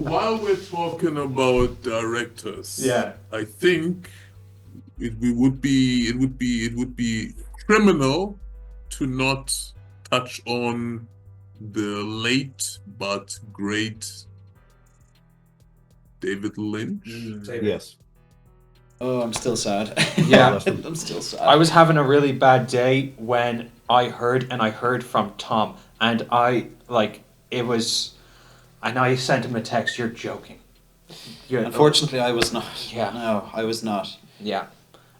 While we're talking about directors, Yeah. I think it would be criminal to not touch on the late but great David Lynch. David. Yes. Oh, I'm still sad. Yeah. I'm still sad. I was having a really bad day when I heard from Tom, and it was, and I sent him a text. You're joking. Unfortunately, I was not. Yeah. No, I was not. Yeah,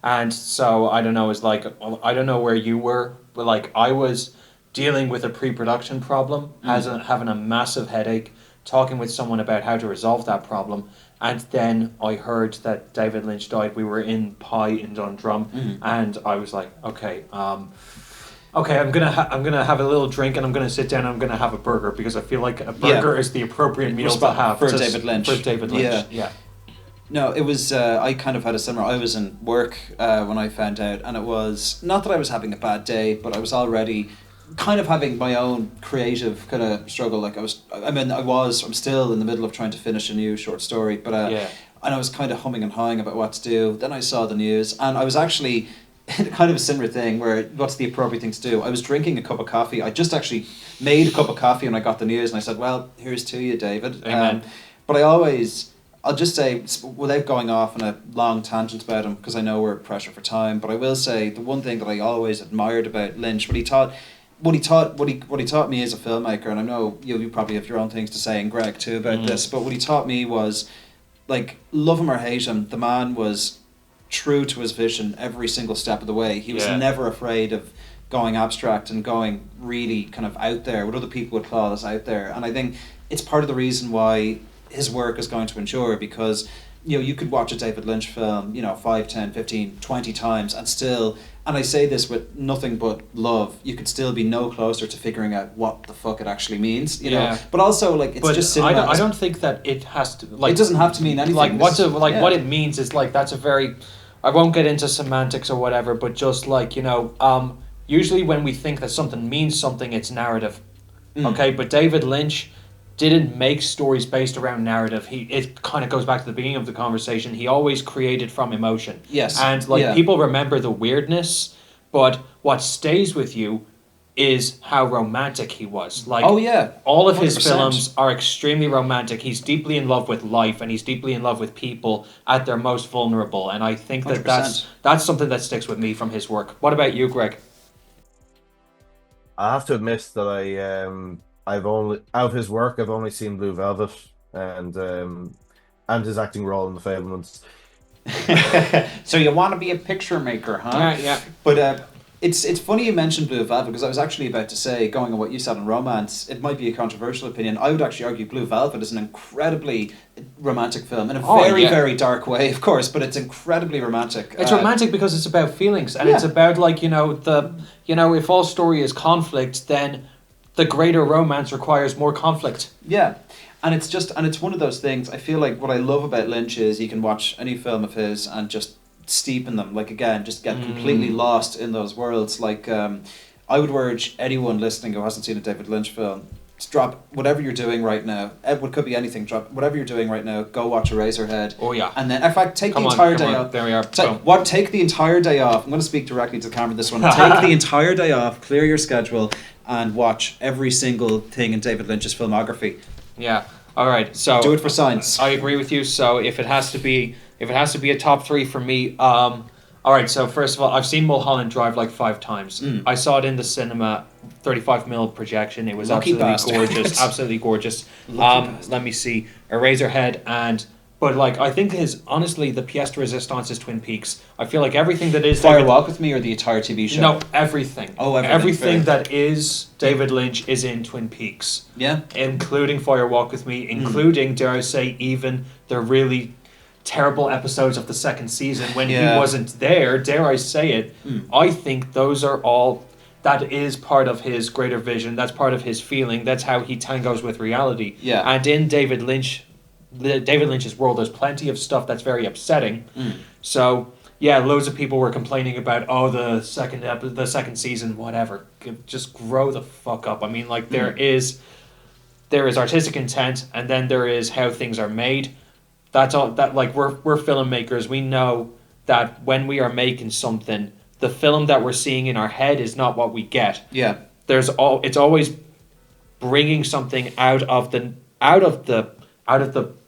and so I don't know. It's like, well, I don't know where you were, but like I was dealing with a pre-production problem, having a massive headache, talking with someone about how to resolve that problem, and then I heard that David Lynch died. We were in Pi in Dundrum, and I was like, okay, okay, I'm gonna have a little drink, and I'm gonna sit down, and I'm gonna have a burger because I feel like a burger is the appropriate meal to have for David Lynch. For David Lynch, Yeah. yeah. No, it was. I kind of had a similar. I was in work when I found out, and it was not that I was having a bad day, but I was already kind of having my own creative kind of struggle. Like I was. I mean, I'm still in the middle of trying to finish a new short story, but Yeah. and I was kind of humming and hawing about what to do. Then I saw the news, and I was actually kind of a similar thing where what's the appropriate thing to do? I was drinking a cup of coffee. I just actually made a cup of coffee when I got the news, and I said, "Well, here's to you, David." Amen. But I'll just say, without going off on a long tangent about him, because I know we're pressure for time, but I will say the one thing that I always admired about Lynch, what he taught me as a filmmaker, and I know you probably have your own things to say, and Greg too, about this, but what he taught me was, like, love him or hate him, the man was true to his vision every single step of the way. He was never afraid of going abstract and going really kind of out there, what other people would call us out there, and I think it's part of the reason why his work is going to endure, because you could watch a David Lynch film 5, 10, 15, 20 times and still, and I say this with nothing but love, you could still be no closer to figuring out what the fuck it actually means, you know, but also like it's but just cinema. I don't think that it has to, like, it doesn't have to mean anything, like what it means is, like, that's a very, I won't get into semantics or whatever, but just like, usually when we think that something means something, it's narrative. Okay, but David Lynch didn't make stories based around narrative. It kind of goes back to the beginning of the conversation. He always created from emotion. Yes. And people remember the weirdness, but what stays with you is how romantic he was. Like, oh yeah, all of his 100%. films are extremely romantic. He's deeply in love with life, and he's deeply in love with people at their most vulnerable. And I think that 100%. that's something that sticks with me from his work. What about you, Greg? I have to admit that I've only, out of his work, I've only seen Blue Velvet and his acting role in The Fablemans. So you want to be a picture maker, huh? Yeah. But it's funny you mentioned Blue Velvet, because I was actually about to say, going on what you said on romance, it might be a controversial opinion. I would actually argue Blue Velvet is an incredibly romantic film in a very dark way, of course, but it's incredibly romantic. It's romantic because it's about feelings, and it's about, like, if all story is conflict, then the greater romance requires more conflict. Yeah. And it's one of those things. I feel like what I love about Lynch is you can watch any film of his and just steep in them. Like, again, just get completely lost in those worlds. Like, I would urge anyone listening who hasn't seen a David Lynch film to drop whatever you're doing right now. It could be anything. Drop whatever you're doing right now. Go watch Eraserhead. Oh yeah. And then, in fact, take the entire day off. There we are. Take the entire day off. I'm going to speak directly to the camera this one. Take the entire day off. Clear your schedule and watch every single thing in David Lynch's filmography. Yeah. All right. So do it for science. I agree with you. So if it has to be a top three for me, all right. So first of all, I've seen Mulholland Drive like 5 times. I saw it in the cinema, 35mm projection. It was Lucky absolutely bastard. gorgeous. Absolutely gorgeous. Let me see, Eraserhead But like, I think honestly, the pièce de résistance is Twin Peaks. I feel like everything that is Fire Walk with Me or the entire TV show? No, everything. Oh, everything that is David Lynch is in Twin Peaks. Yeah. Including Fire Walk with Me, including, dare I say, even the really terrible episodes of the second season when he wasn't there, dare I say it. I think those are all, that is part of his greater vision, that's part of his feeling, that's how he tangos with reality. Yeah. And in David Lynch's world, there's plenty of stuff that's very upsetting. So yeah, loads of people were complaining about the second season, whatever. Just grow the fuck up. I mean, like, there is there is artistic intent, and then there is how things are made. That's all. That like we're filmmakers. We know that when we are making something, the film that we're seeing in our head is not what we get. Yeah. It's always bringing something out of the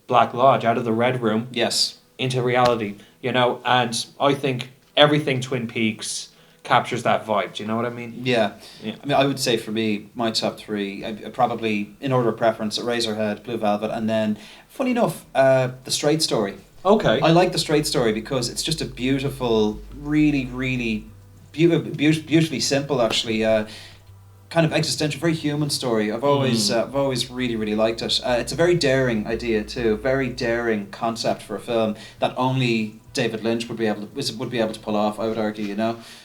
Black Lodge, out of the Red Room, Yes. into reality. And I think everything Twin Peaks captures that vibe. Do you know what I mean? Yeah. Yeah. I mean, I would say for me, my top three, probably in order of preference, Razorhead, Blue Velvet, and then, funny enough, The Straight Story. Okay. I like The Straight Story because it's just a beautiful, really, really beautifully simple, actually. Kind of existential, very human story. I've always really, really liked it. It's a very daring idea too, very daring concept for a film that only David Lynch would be able to pull off. I would argue,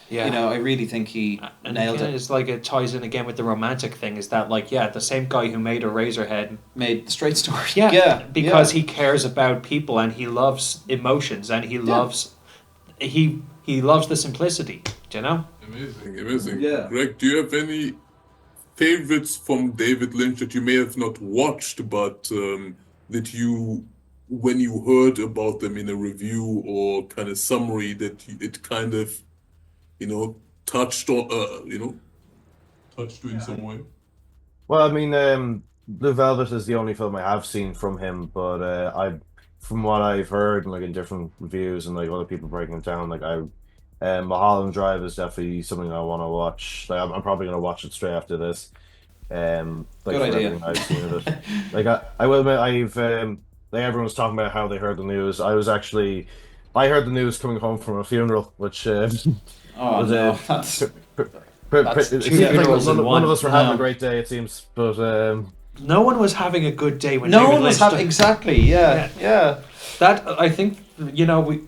Yeah. I really think he And nailed again, it. it's like it ties in again with the romantic thing. Is that the same guy who made Eraserhead, Made The Straight Story. because he cares about people and he loves emotions and he loves he loves the simplicity. Do you know? Amazing. Yeah. Greg, do you have any favorites from David Lynch that you may have not watched, but that you, when you heard about them in a review or kind of summary, it kind of, touched on, touched you in some way? Well, I mean, Blue Velvet is the only film I have seen from him, but from what I've heard, like in different reviews and like other people breaking it down, Mulholland Drive is definitely something I want to watch. Like, I'm probably going to watch it straight after this. Like Good for idea. everything I've seen of it. Like I will admit, like everyone's talking about how they heard the news. I heard the news coming home from a funeral, which Oh was no, it two seems like funerals in one of one. us were having No. a great day. It seems, but No one was having a good day when no David one was Lynch having took- exactly. Yeah. That I think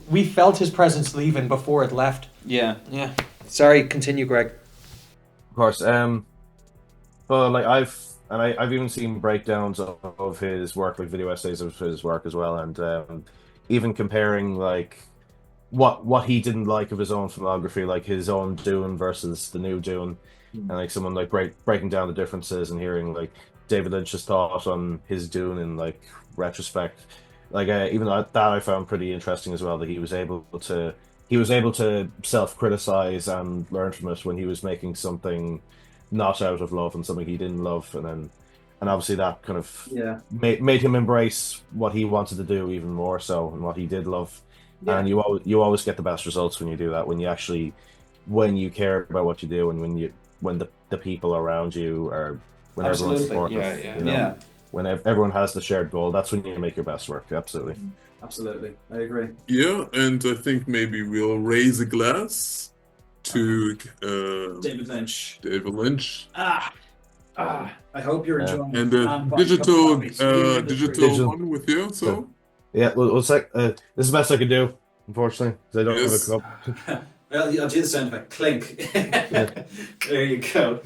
we felt his presence leaving before it left. Yeah. Yeah. Sorry, continue, Greg. of course, but like I've even seen breakdowns of his work, like video essays of his work as well, and even comparing like what he didn't like of his own filmography, like his own Dune versus the new Dune, and like someone like breaking down the differences and hearing like David Lynch's thought on his Dune in like retrospect. Like even that I found pretty interesting as well, that he was able to self-criticize and learn from it when he was making something not out of love and something he didn't love, and obviously that kind of Yeah. made him embrace what he wanted to do even more so, and what he did love. And you always get the best results when you do that, when you care about what you do, and when the people around you are, when everyone's Absolutely. supportive, Yeah. you know? Yeah. When everyone has the shared goal, that's when you make your best work. Absolutely. Absolutely. I agree. Yeah, and I think maybe we'll raise a glass to David Lynch. David Lynch. I hope you're Yeah. enjoying. And the digital Digital. one with you, so Yeah, well, this is the best I can do, unfortunately, because I don't Yes. have a cup. Well, I'll do the sound effect. Clink. There you go.